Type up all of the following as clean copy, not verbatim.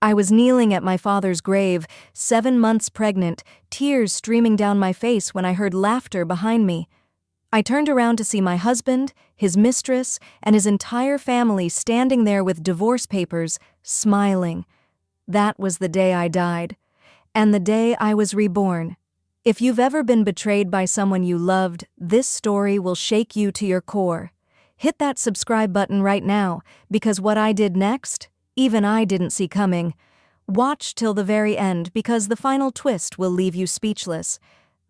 I was kneeling at my father's grave, 7 months pregnant, tears streaming down my face when I heard laughter behind me. I turned around to see my husband, his mistress, and his entire family standing there with divorce papers, smiling. That was the day I died, and the day I was reborn. If you've ever been betrayed by someone you loved, this story will shake you to your core. Hit that subscribe button right now, because what I did next, even I didn't see coming. Watch till the very end, because the final twist will leave you speechless.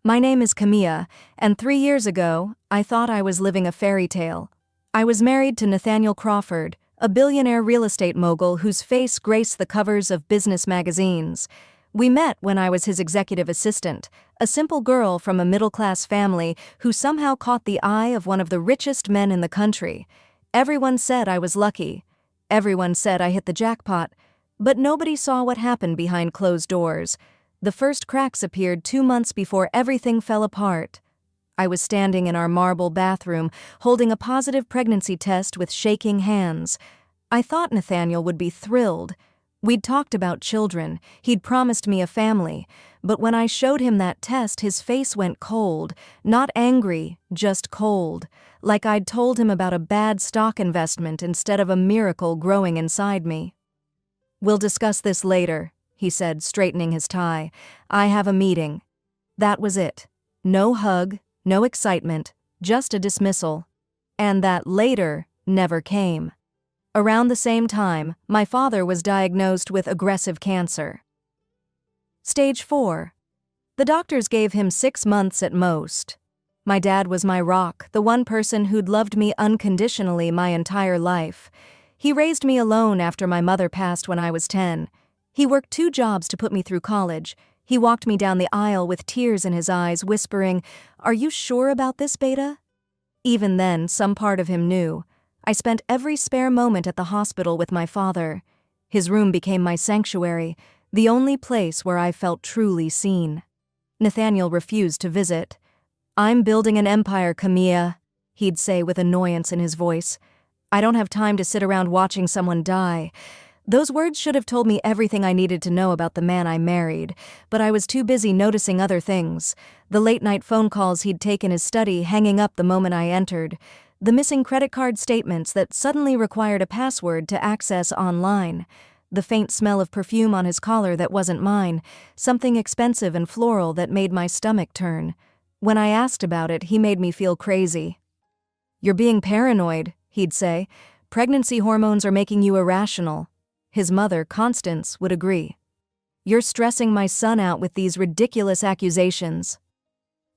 My name is Camilla, and 3 years ago, I thought I was living a fairy tale. I was married to Nathaniel Crawford, a billionaire real estate mogul whose face graced the covers of business magazines. We met when I was his executive assistant, a simple girl from a middle-class family who somehow caught the eye of one of the richest men in the country. Everyone said I was lucky. Everyone said I hit the jackpot. But nobody saw what happened behind closed doors. The first cracks appeared 2 months before everything fell apart. I was standing in our marble bathroom, holding a positive pregnancy test with shaking hands. I thought Nathaniel would be thrilled. We'd talked about children, he'd promised me a family, but when I showed him that test, his face went cold, not angry, just cold, like I'd told him about a bad stock investment instead of a miracle growing inside me. "We'll discuss this later," he said, straightening his tie. "I have a meeting." That was it. No hug, no excitement, just a dismissal. And that later never came. Around the same time, my father was diagnosed with aggressive cancer. Stage 4. The doctors gave him 6 months at most. My dad was my rock, the one person who'd loved me unconditionally my entire life. He raised me alone after my mother passed when I was 10. He worked 2 jobs to put me through college. He walked me down the aisle with tears in his eyes, whispering, "Are you sure about this, Beta?" Even then, some part of him knew. I spent every spare moment at the hospital with my father. His room became my sanctuary, the only place where I felt truly seen. Nathaniel refused to visit. "I'm building an empire, Camilla," he'd say with annoyance in his voice. "I don't have time to sit around watching someone die." Those words should have told me everything I needed to know about the man I married, but I was too busy noticing other things. The late-night phone calls he'd take in his study, hanging up the moment I entered. The missing credit card statements that suddenly required a password to access online. The faint smell of perfume on his collar that wasn't mine, something expensive and floral that made my stomach turn. When I asked about it, he made me feel crazy. "You're being paranoid," he'd say. "Pregnancy hormones are making you irrational." His mother, Constance, would agree. "You're stressing my son out with these ridiculous accusations."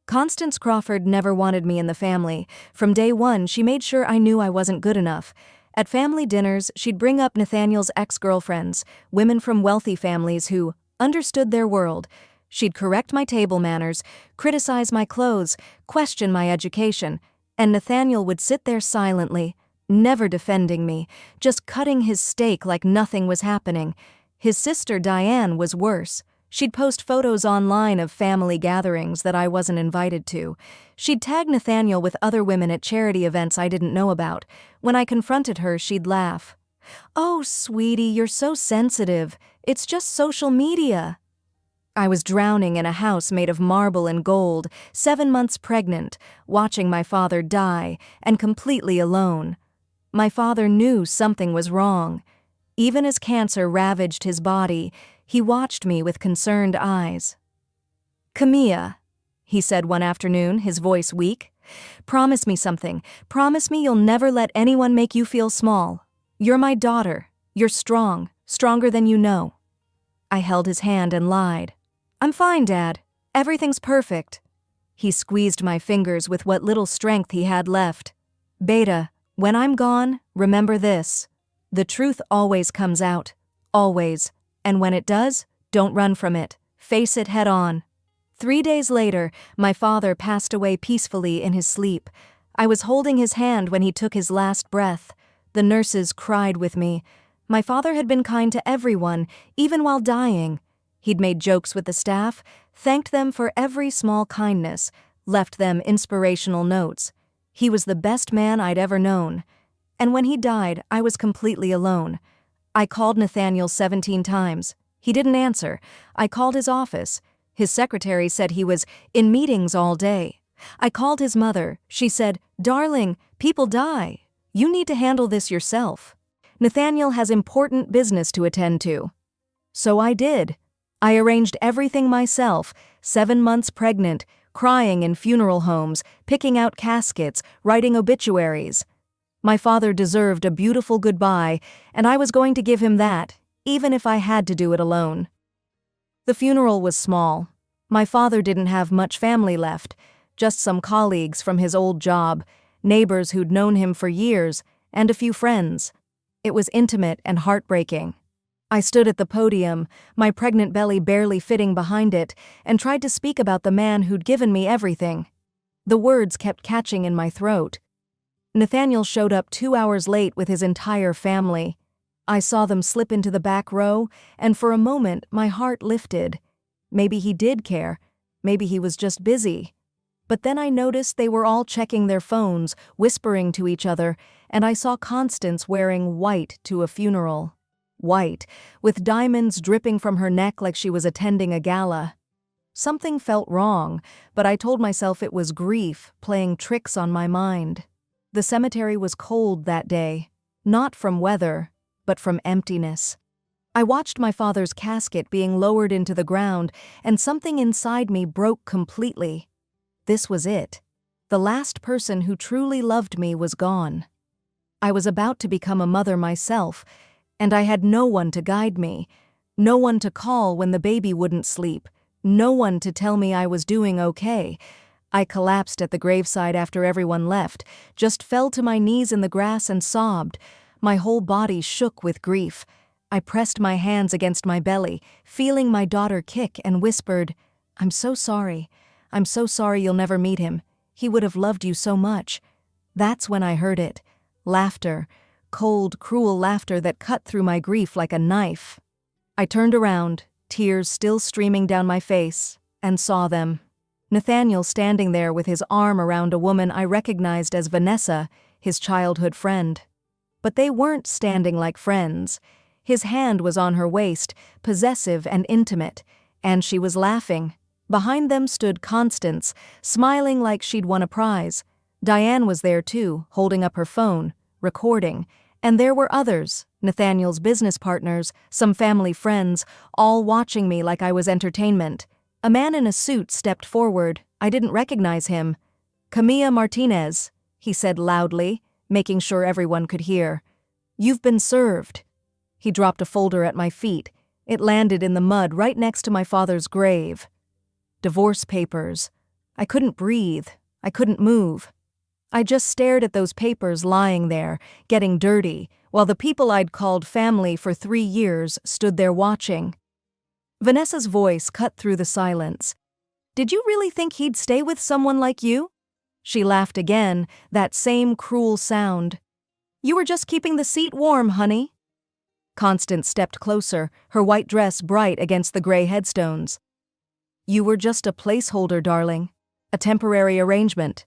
Constance Crawford never wanted me in the family. From day one, she made sure I knew I wasn't good enough. At family dinners, she'd bring up Nathaniel's ex-girlfriends, women from wealthy families who understood their world. She'd correct my table manners, criticize my clothes, question my education, and Nathaniel would sit there silently, never defending me, just cutting his steak like nothing was happening. His sister Diane was worse. She'd post photos online of family gatherings that I wasn't invited to. She'd tag Nathaniel with other women at charity events I didn't know about. When I confronted her, she'd laugh. "Oh, sweetie, you're so sensitive. It's just social media." I was drowning in a house made of marble and gold, 7 months pregnant, watching my father die, and completely alone. My father knew something was wrong. Even as cancer ravaged his body, he watched me with concerned eyes. "Camilla," he said one afternoon, his voice weak, "promise me something. Promise me you'll never let anyone make you feel small. You're my daughter. You're strong, stronger than you know." I held his hand and lied. "I'm fine, Dad. Everything's perfect." He squeezed my fingers with what little strength he had left. "Beta, when I'm gone, remember this. The truth always comes out. Always. And when it does, don't run from it. Face it head on." 3 days later, my father passed away peacefully in his sleep. I was holding his hand when he took his last breath. The nurses cried with me. My father had been kind to everyone, even while dying. He'd made jokes with the staff, thanked them for every small kindness, left them inspirational notes. He was the best man I'd ever known. And when he died, I was completely alone. I called Nathaniel 17 times. He didn't answer. I called his office. His secretary said he was in meetings all day. I called his mother. She said, "Darling, people die. You need to handle this yourself. Nathaniel has important business to attend to." So I did. I arranged everything myself, 7 months pregnant, crying in funeral homes, picking out caskets, writing obituaries. My father deserved a beautiful goodbye, and I was going to give him that, even if I had to do it alone. The funeral was small. My father didn't have much family left, just some colleagues from his old job, neighbors who'd known him for years, and a few friends. It was intimate and heartbreaking. I stood at the podium, my pregnant belly barely fitting behind it, and tried to speak about the man who'd given me everything. The words kept catching in my throat. Nathaniel showed up 2 hours late with his entire family. I saw them slip into the back row, and for a moment my heart lifted. Maybe he did care. Maybe he was just busy. But then I noticed they were all checking their phones, whispering to each other, and I saw Constance wearing white to a funeral. White, with diamonds dripping from her neck like she was attending a gala. Something felt wrong, but I told myself it was grief playing tricks on my mind. The cemetery was cold that day, not from weather, but from emptiness. I watched my father's casket being lowered into the ground, and something inside me broke completely. This was it. The last person who truly loved me was gone. I was about to become a mother myself, and I had no one to guide me, no one to call when the baby wouldn't sleep, no one to tell me I was doing okay. I collapsed at the graveside after everyone left, just fell to my knees in the grass and sobbed. My whole body shook with grief. I pressed my hands against my belly, feeling my daughter kick, and whispered, "I'm so sorry. I'm so sorry you'll never meet him. He would have loved you so much." That's when I heard it. Laughter. Cold, cruel laughter that cut through my grief like a knife. I turned around, tears still streaming down my face, and saw them. Nathaniel standing there with his arm around a woman I recognized as Vanessa, his childhood friend. But they weren't standing like friends. His hand was on her waist, possessive and intimate, and she was laughing. Behind them stood Constance, smiling like she'd won a prize. Diane was there too, holding up her phone, recording. And there were others, Nathaniel's business partners, some family friends, all watching me like I was entertainment. A man in a suit stepped forward. I didn't recognize him. "Camilla Martinez," he said loudly, making sure everyone could hear. "You've been served." He dropped a folder at my feet. It landed in the mud right next to my father's grave. Divorce papers. I couldn't breathe. I couldn't move. I just stared at those papers lying there, getting dirty, while the people I'd called family for 3 years stood there watching. Vanessa's voice cut through the silence. "Did you really think he'd stay with someone like you?" She laughed again, that same cruel sound. "You were just keeping the seat warm, honey." Constance stepped closer, her white dress bright against the gray headstones. "You were just a placeholder, darling. A temporary arrangement.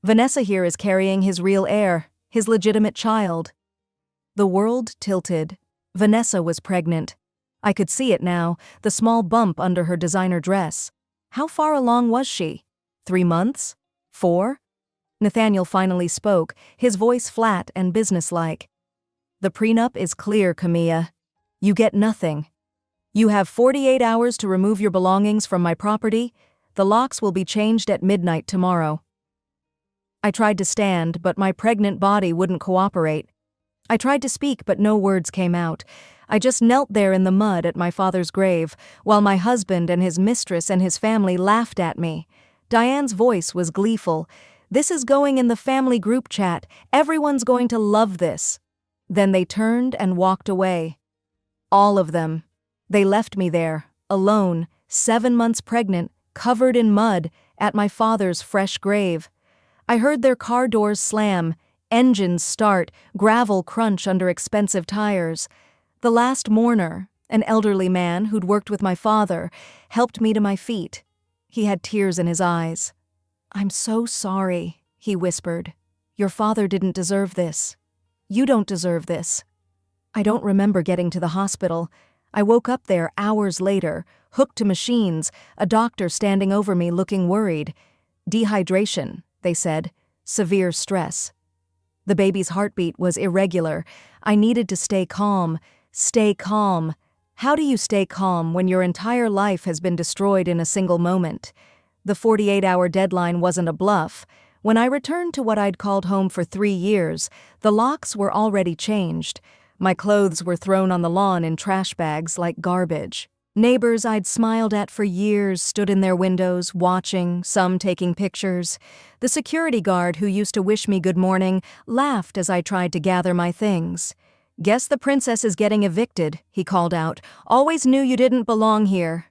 Vanessa here is carrying his real heir, his legitimate child." The world tilted. Vanessa was pregnant. I could see it now, the small bump under her designer dress. How far along was she? 3 months? 4? Nathaniel finally spoke, his voice flat and businesslike. "The prenup is clear, Camilla. You get nothing. You have 48 hours to remove your belongings from my property. The locks will be changed at midnight tomorrow." I tried to stand, but my pregnant body wouldn't cooperate. I tried to speak, but no words came out. I just knelt there in the mud at my father's grave, while my husband and his mistress and his family laughed at me. Diane's voice was gleeful. "This is going in the family group chat. Everyone's going to love this." Then they turned and walked away. All of them. They left me there, alone, 7 months pregnant, covered in mud, at my father's fresh grave. I heard their car doors slam, engines start, gravel crunch under expensive tires. The last mourner, an elderly man who'd worked with my father, helped me to my feet. He had tears in his eyes. "I'm so sorry," he whispered. "Your father didn't deserve this. You don't deserve this." I don't remember getting to the hospital. I woke up there hours later, hooked to machines, a doctor standing over me looking worried. Dehydration, they said. Severe stress. The baby's heartbeat was irregular. I needed to stay calm. Stay calm. How do you stay calm when your entire life has been destroyed in a single moment? The 48-hour deadline wasn't a bluff. When I returned to what I'd called home for 3 years, the locks were already changed. My clothes were thrown on the lawn in trash bags like garbage. Neighbors I'd smiled at for years stood in their windows, watching, some taking pictures. The security guard who used to wish me good morning laughed as I tried to gather my things. "Guess the princess is getting evicted," he called out. "Always knew you didn't belong here."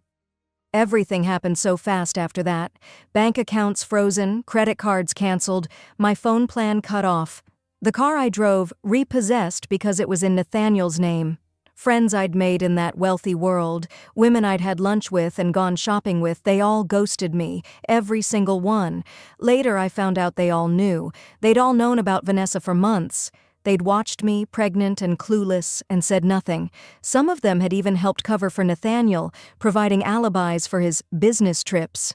Everything happened so fast after that. Bank accounts frozen, credit cards canceled, my phone plan cut off. The car I drove repossessed because it was in Nathaniel's name. Friends I'd made in that wealthy world, women I'd had lunch with and gone shopping with, they all ghosted me, every single one. Later I found out they all knew. They'd all known about Vanessa for months. They'd watched me, pregnant and clueless, and said nothing. Some of them had even helped cover for Nathaniel, providing alibis for his business trips.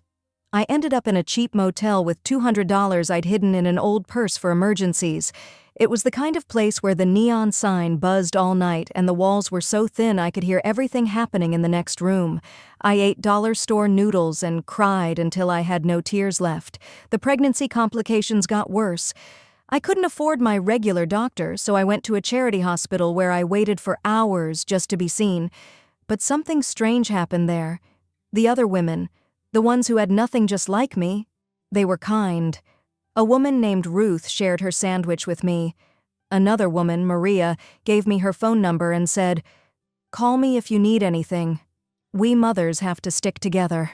I ended up in a cheap motel with $200 I'd hidden in an old purse for emergencies. It was the kind of place where the neon sign buzzed all night and the walls were so thin I could hear everything happening in the next room. I ate dollar store noodles and cried until I had no tears left. The pregnancy complications got worse. I couldn't afford my regular doctor, so I went to a charity hospital where I waited for hours just to be seen. But something strange happened there. The other women, the ones who had nothing just like me, they were kind. A woman named Ruth shared her sandwich with me. Another woman, Maria, gave me her phone number and said, "Call me if you need anything. We mothers have to stick together."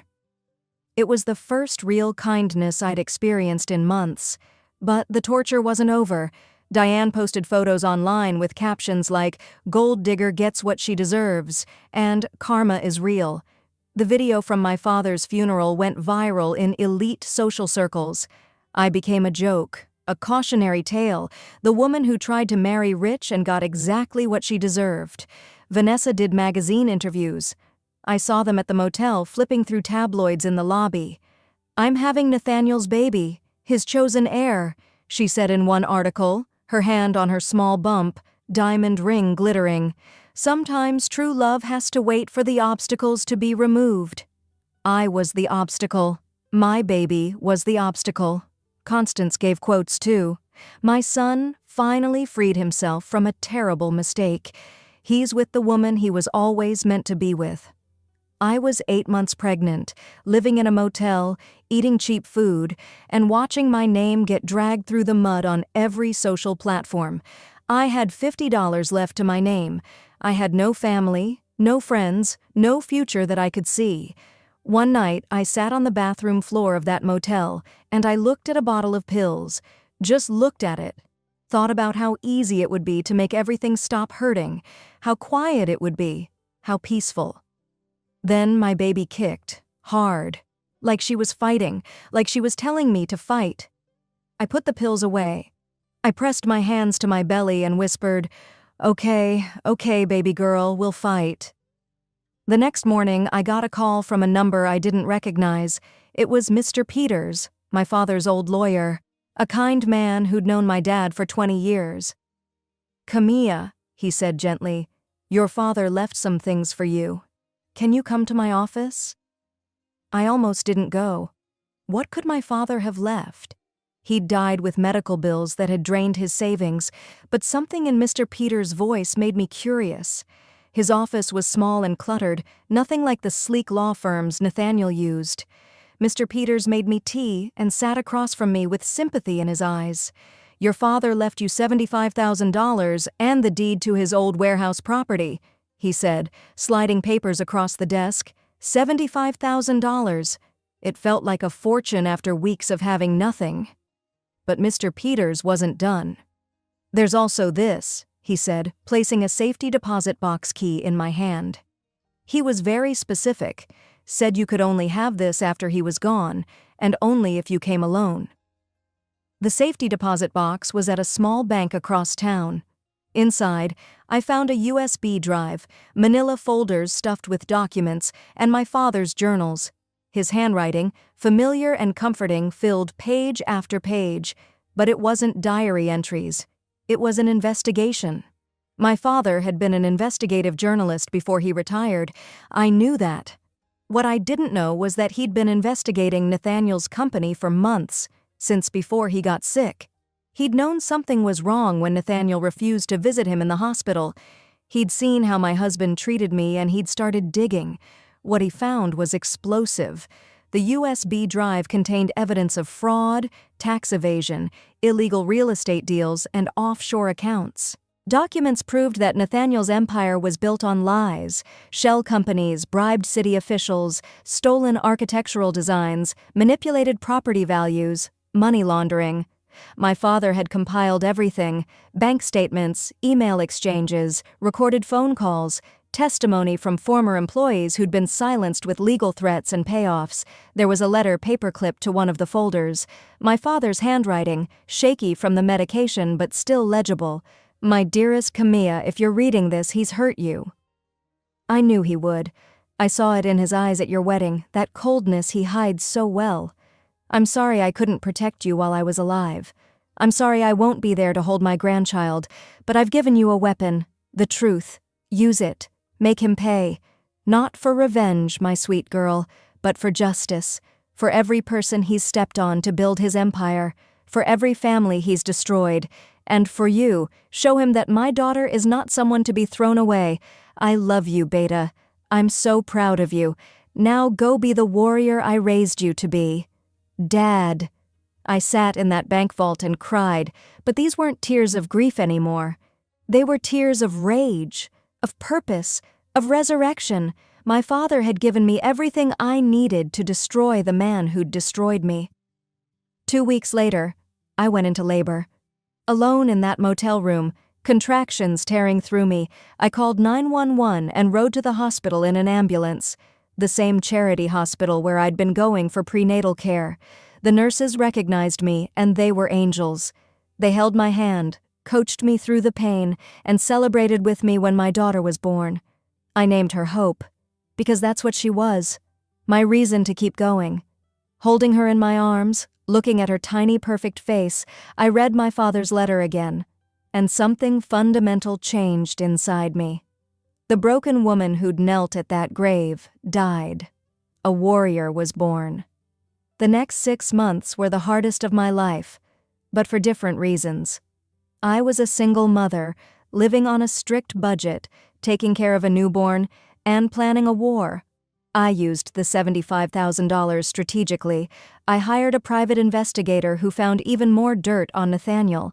It was the first real kindness I'd experienced in months. But the torture wasn't over. Diane posted photos online with captions like, "Gold digger gets what she deserves," and "Karma is real." The video from my father's funeral went viral in elite social circles. I became a joke, a cautionary tale, the woman who tried to marry rich and got exactly what she deserved. Vanessa did magazine interviews. I saw them at the motel flipping through tabloids in the lobby. "I'm having Nathaniel's baby, his chosen heir," she said in one article, her hand on her small bump, diamond ring glittering. "Sometimes true love has to wait for the obstacles to be removed." I was the obstacle. My baby was the obstacle. Constance gave quotes too. "My son finally freed himself from a terrible mistake. He's with the woman he was always meant to be with." I was 8 months pregnant, living in a motel, eating cheap food, and watching my name get dragged through the mud on every social platform. I had $50 left to my name. I had no family, no friends, no future that I could see. One night, I sat on the bathroom floor of that motel, and I looked at a bottle of pills. Just looked at it. Thought about how easy it would be to make everything stop hurting, how quiet it would be, how peaceful. Then my baby kicked, hard, like she was fighting, like she was telling me to fight. I put the pills away. I pressed my hands to my belly and whispered, okay, baby girl, we'll fight." The next morning, I got a call from a number I didn't recognize. It was Mr. Peters, my father's old lawyer, a kind man who'd known my dad for 20 years. "Camilla," he said gently, "your father left some things for you. Can you come to my office?" I almost didn't go. What could my father have left? He'd died with medical bills that had drained his savings, but something in Mr. Peters' voice made me curious. His office was small and cluttered, nothing like the sleek law firms Nathaniel used. Mr. Peters made me tea and sat across from me with sympathy in his eyes. "Your father left you $75,000 and the deed to his old warehouse property," he said, sliding papers across the desk. $75,000. It felt like a fortune after weeks of having nothing. But Mr. Peters wasn't done. "There's also this," he said, placing a safety deposit box key in my hand. He was very specific, said you could only have this after he was gone, and only if you came alone. The safety deposit box was at a small bank across town. Inside, I found a USB drive, manila folders stuffed with documents, and my father's journals. His handwriting, familiar and comforting, filled page after page, but it wasn't diary entries. It was an investigation. My father had been an investigative journalist before he retired. I knew that. What I didn't know was that he'd been investigating Nathaniel's company for months, since before he got sick. He'd known something was wrong when Nathaniel refused to visit him in the hospital. He'd seen how my husband treated me and he'd started digging. What he found was explosive. The USB drive contained evidence of fraud, tax evasion, illegal real estate deals, and offshore accounts. Documents proved that Nathaniel's empire was built on lies, shell companies, bribed city officials, stolen architectural designs, manipulated property values, money laundering. My father had compiled everything: bank statements, email exchanges, recorded phone calls, testimony from former employees who'd been silenced with legal threats and payoffs. There was a letter paperclipped to one of the folders. My father's handwriting, shaky from the medication but still legible. "My dearest Camilla, if you're reading this, he's hurt you." I knew he would. I saw it in his eyes at your wedding, that coldness he hides so well. "I'm sorry I couldn't protect you while I was alive. I'm sorry I won't be there to hold my grandchild, but I've given you a weapon, the truth. Use it. Make him pay. Not for revenge, my sweet girl, but for justice. For every person he's stepped on to build his empire. For every family he's destroyed. And for you, show him that my daughter is not someone to be thrown away. I love you, Beta. I'm so proud of you. Now go be the warrior I raised you to be." Dad. I sat in that bank vault and cried, but these weren't tears of grief anymore. They were tears of rage, of purpose, of resurrection. My father had given me everything I needed to destroy the man who'd destroyed me. 2 weeks later, I went into labor. Alone in that motel room, contractions tearing through me, I called 911 and rode to the hospital in an ambulance. The same charity hospital where I'd been going for prenatal care. The nurses recognized me, and they were angels. They held my hand, coached me through the pain, and celebrated with me when my daughter was born. I named her Hope, because that's what she was, my reason to keep going. Holding her in my arms, looking at her tiny, perfect face, I read my father's letter again, and something fundamental changed inside me. The broken woman who'd knelt at that grave died. A warrior was born. The next 6 months were the hardest of my life, but for different reasons. I was a single mother, living on a strict budget, taking care of a newborn, and planning a war. I used the $75,000 strategically. I hired a private investigator who found even more dirt on Nathaniel.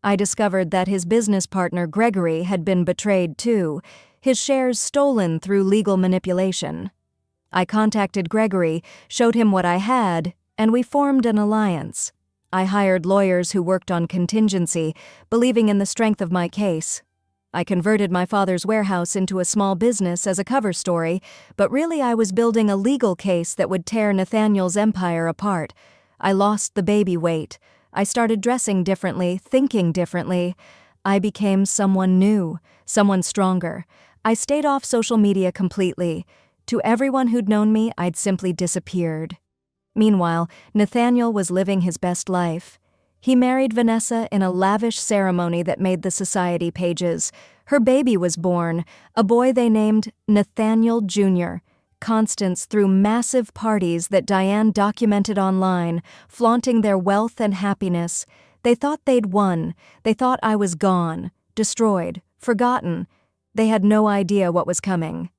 I discovered that his business partner Gregory had been betrayed too, his shares stolen through legal manipulation. I contacted Gregory, showed him what I had, and we formed an alliance. I hired lawyers who worked on contingency, believing in the strength of my case. I converted my father's warehouse into a small business as a cover story, but really I was building a legal case that would tear Nathaniel's empire apart. I lost the baby weight. I started dressing differently, thinking differently. I became someone new, someone stronger. I stayed off social media completely. To everyone who'd known me, I'd simply disappeared. Meanwhile, Nathaniel was living his best life. He married Vanessa in a lavish ceremony that made the society pages. Her baby was born, a boy they named Nathaniel Jr. Constance threw massive parties that Diane documented online, flaunting their wealth and happiness. They thought they'd won. They thought I was gone, destroyed, forgotten. They had no idea what was coming.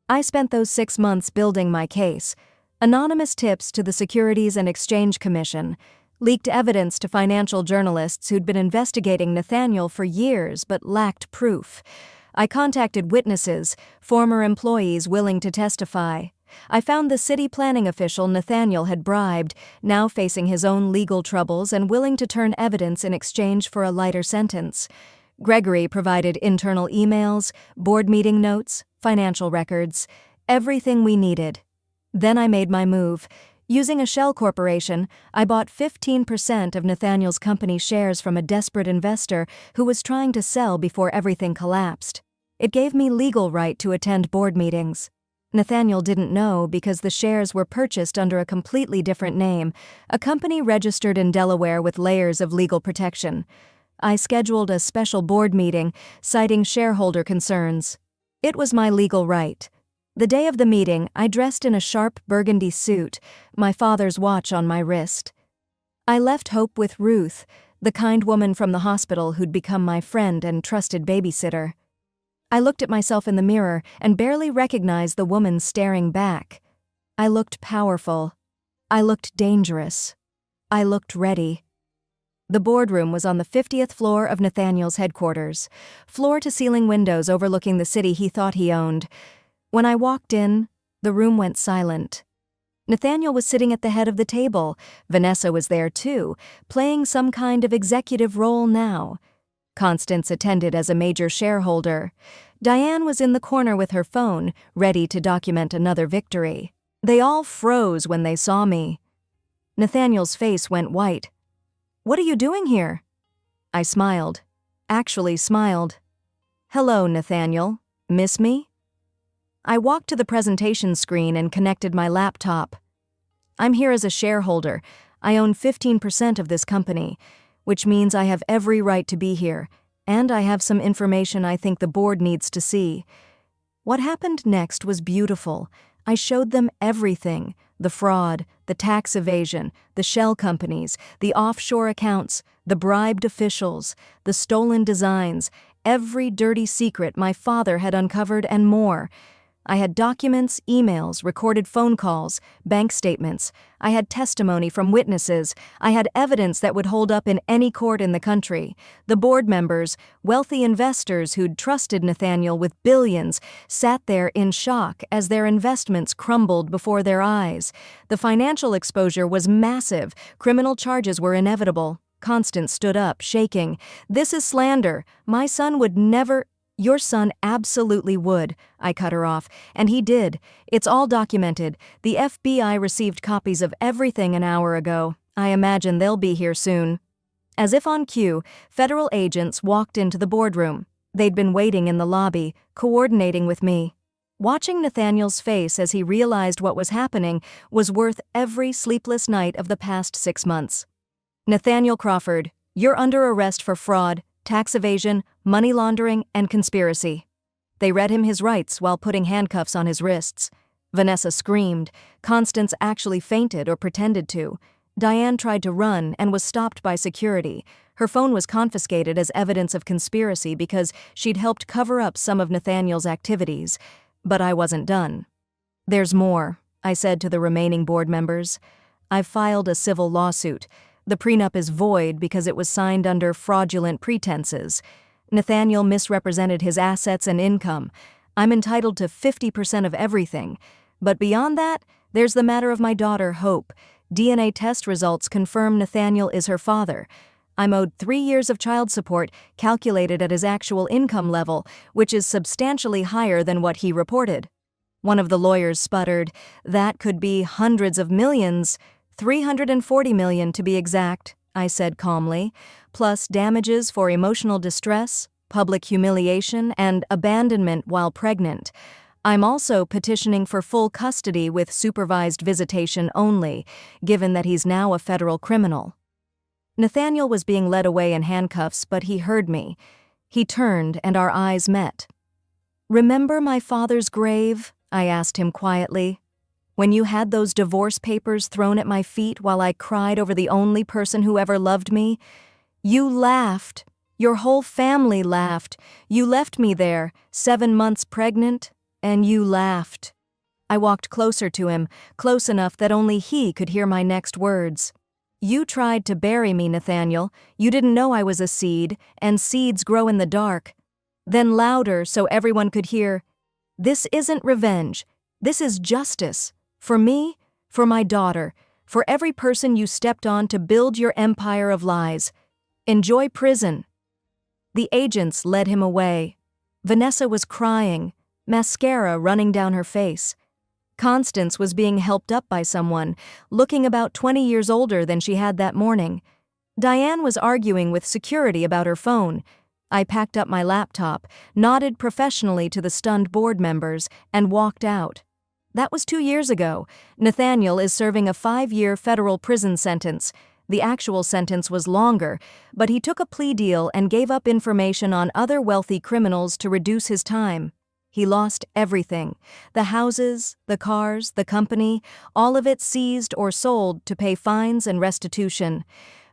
I spent those 6 months building my case. Anonymous tips to the Securities and Exchange Commission, leaked evidence to financial journalists who'd been investigating Nathaniel for years but lacked proof. I contacted witnesses, former employees willing to testify. I found the city planning official Nathaniel had bribed, now facing his own legal troubles and willing to turn evidence in exchange for a lighter sentence. Gregory provided internal emails, board meeting notes, financial records, everything we needed. Then I made my move. Using a shell corporation, I bought 15% of Nathaniel's company shares from a desperate investor who was trying to sell before everything collapsed. It gave me legal right to attend board meetings. Nathaniel didn't know because the shares were purchased under a completely different name, a company registered in Delaware with layers of legal protection. I scheduled a special board meeting, citing shareholder concerns. It was my legal right. The day of the meeting, I dressed in a sharp burgundy suit, my father's watch on my wrist. I left Hope with Ruth, the kind woman from the hospital who'd become my friend and trusted babysitter. I looked at myself in the mirror and barely recognized the woman staring back. I looked powerful. I looked dangerous. I looked ready. The boardroom was on the 50th floor of Nathaniel's headquarters, floor-to-ceiling windows overlooking the city he thought he owned. When I walked in, the room went silent. Nathaniel was sitting at the head of the table. Vanessa was there too, playing some kind of executive role now. Constance attended as a major shareholder. Diane was in the corner with her phone, ready to document another victory. They all froze when they saw me. Nathaniel's face went white. "What are you doing here?" I smiled. Actually smiled. "Hello, Nathaniel. Miss me?" I walked to the presentation screen and connected my laptop. "I'm here as a shareholder. I own 15% of this company, which means I have every right to be here, and I have some information I think the board needs to see." What happened next was beautiful. I showed them everything: the fraud, the tax evasion, the shell companies, the offshore accounts, the bribed officials, the stolen designs, every dirty secret my father had uncovered and more. I had documents, emails, recorded phone calls, bank statements. I had testimony from witnesses. I had evidence that would hold up in any court in the country. The board members, wealthy investors who'd trusted Nathaniel with billions, sat there in shock as their investments crumbled before their eyes. The financial exposure was massive. Criminal charges were inevitable. Constance stood up, shaking. "This is slander. My son would never—" "Your son absolutely would," I cut her off, and he did. It's all documented. The FBI received copies of everything an hour ago. I imagine they'll be here soon. As if on cue, federal agents walked into the boardroom. They'd been waiting in the lobby, coordinating with me. Watching Nathaniel's face as he realized what was happening was worth every sleepless night of the past 6 months. "Nathaniel Crawford, you're under arrest for fraud, tax evasion, money laundering, and conspiracy." They read him his rights while putting handcuffs on his wrists. Vanessa screamed. Constance actually fainted or pretended to. Diane tried to run and was stopped by security. Her phone was confiscated as evidence of conspiracy because she'd helped cover up some of Nathaniel's activities. But I wasn't done. "There's more," I said to the remaining board members. "I've filed a civil lawsuit. The prenup is void because it was signed under fraudulent pretenses. Nathaniel misrepresented his assets and income. I'm entitled to 50% of everything. But beyond that, there's the matter of my daughter, Hope. DNA test results confirm Nathaniel is her father. I'm owed 3 years of child support calculated at his actual income level, which is substantially higher than what he reported." One of the lawyers sputtered, "That could be hundreds of millions. 340 million to be exact," I said calmly, "plus damages for emotional distress, public humiliation, and abandonment while pregnant. I'm also petitioning for full custody with supervised visitation only, given that he's now a federal criminal." Nathaniel was being led away in handcuffs, but he heard me. He turned and our eyes met. "Remember my father's grave?" I asked him quietly. "When you had those divorce papers thrown at my feet while I cried over the only person who ever loved me? You laughed. Your whole family laughed. You left me there, 7 months pregnant, and you laughed." I walked closer to him, close enough that only he could hear my next words. "You tried to bury me, Nathaniel. You didn't know I was a seed, and seeds grow in the dark." Then louder so everyone could hear, "This isn't revenge. This is justice. For me, for my daughter, for every person you stepped on to build your empire of lies. Enjoy prison." The agents led him away. Vanessa was crying, mascara running down her face. Constance was being helped up by someone, looking about 20 years older than she had that morning. Diane was arguing with security about her phone. I packed up my laptop, nodded professionally to the stunned board members, and walked out. That was 2 years ago. Nathaniel is serving a 5-year federal prison sentence. The actual sentence was longer, but he took a plea deal and gave up information on other wealthy criminals to reduce his time. He lost everything: the houses, the cars, the company, all of it seized or sold to pay fines and restitution.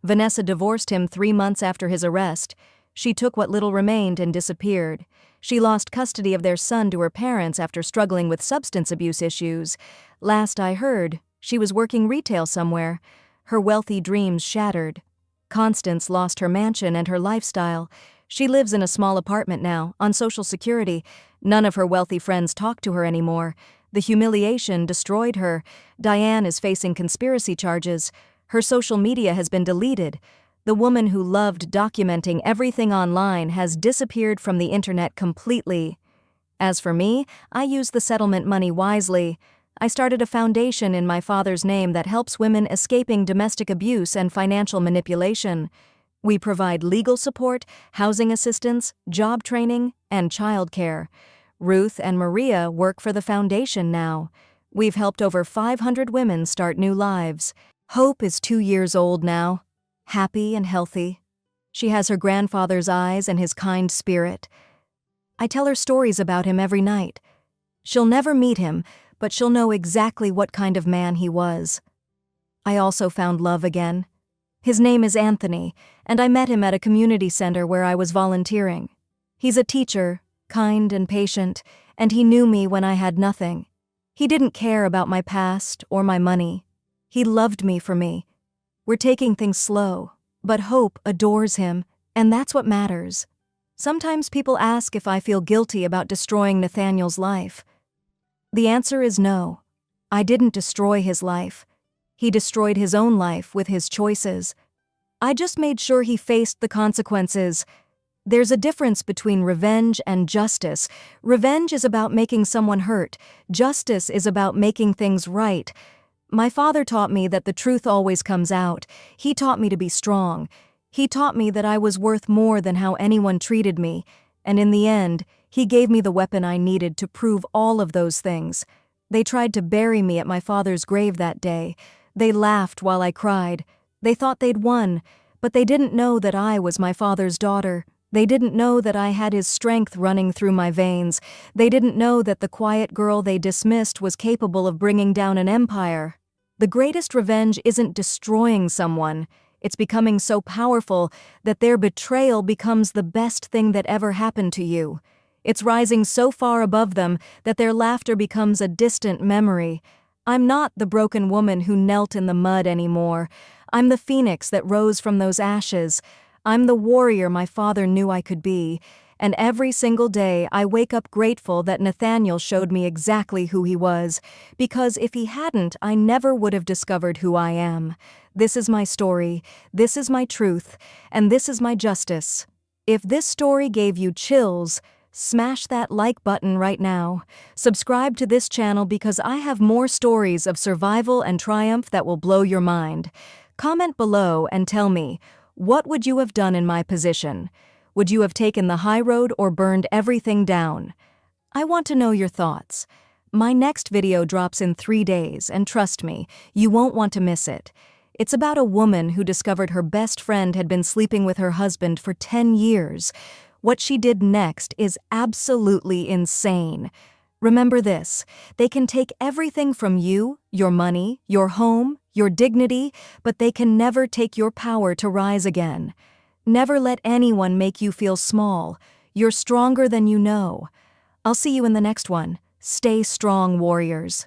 Vanessa divorced him 3 months after his arrest. She took what little remained and disappeared. She lost custody of their son to her parents after struggling with substance abuse issues. Last I heard, she was working retail somewhere. Her wealthy dreams shattered. Constance lost her mansion and her lifestyle. She lives in a small apartment now, on Social Security. None of her wealthy friends talk to her anymore. The humiliation destroyed her. Diane is facing conspiracy charges. Her social media has been deleted. The woman who loved documenting everything online has disappeared from the internet completely. As for me, I use the settlement money wisely. I started a foundation in my father's name that helps women escaping domestic abuse and financial manipulation. We provide legal support, housing assistance, job training, and childcare. Ruth and Maria work for the foundation now. We've helped over 500 women start new lives. Hope is 2 years old now, happy and healthy. She has her grandfather's eyes and his kind spirit. I tell her stories about him every night. She'll never meet him, but she'll know exactly what kind of man he was. I also found love again. His name is Anthony, and I met him at a community center where I was volunteering. He's a teacher, kind and patient, and he knew me when I had nothing. He didn't care about my past or my money. He loved me for me. We're taking things slow, but Hope adores him, and that's what matters. Sometimes people ask if I feel guilty about destroying Nathaniel's life. The answer is no. I didn't destroy his life. He destroyed his own life with his choices. I just made sure he faced the consequences. There's a difference between revenge and justice. Revenge is about making someone hurt. Justice is about making things right. My father taught me that the truth always comes out. He taught me to be strong. He taught me that I was worth more than how anyone treated me. And in the end, he gave me the weapon I needed to prove all of those things. They tried to bury me at my father's grave that day. They laughed while I cried. They thought they'd won, but they didn't know that I was my father's daughter. They didn't know that I had his strength running through my veins. They didn't know that the quiet girl they dismissed was capable of bringing down an empire. The greatest revenge isn't destroying someone. It's becoming so powerful that their betrayal becomes the best thing that ever happened to you. It's rising so far above them that their laughter becomes a distant memory. I'm not the broken woman who knelt in the mud anymore. I'm the phoenix that rose from those ashes. I'm the warrior my father knew I could be. And every single day I wake up grateful that Nathaniel showed me exactly who he was, because if he hadn't, I never would have discovered who I am. This is my story, this is my truth, and this is my justice. If this story gave you chills, smash that like button right now. Subscribe to this channel because I have more stories of survival and triumph that will blow your mind. Comment below and tell me, what would you have done in my position? Would you have taken the high road or burned everything down? I want to know your thoughts. My next video drops in 3 days, and trust me, you won't want to miss it. It's about a woman who discovered her best friend had been sleeping with her husband for 10 years. What she did next is absolutely insane. Remember this, they can take everything from you, your money, your home, your dignity, but they can never take your power to rise again. Never let anyone make you feel small. You're stronger than you know. I'll see you in the next one. Stay strong, warriors.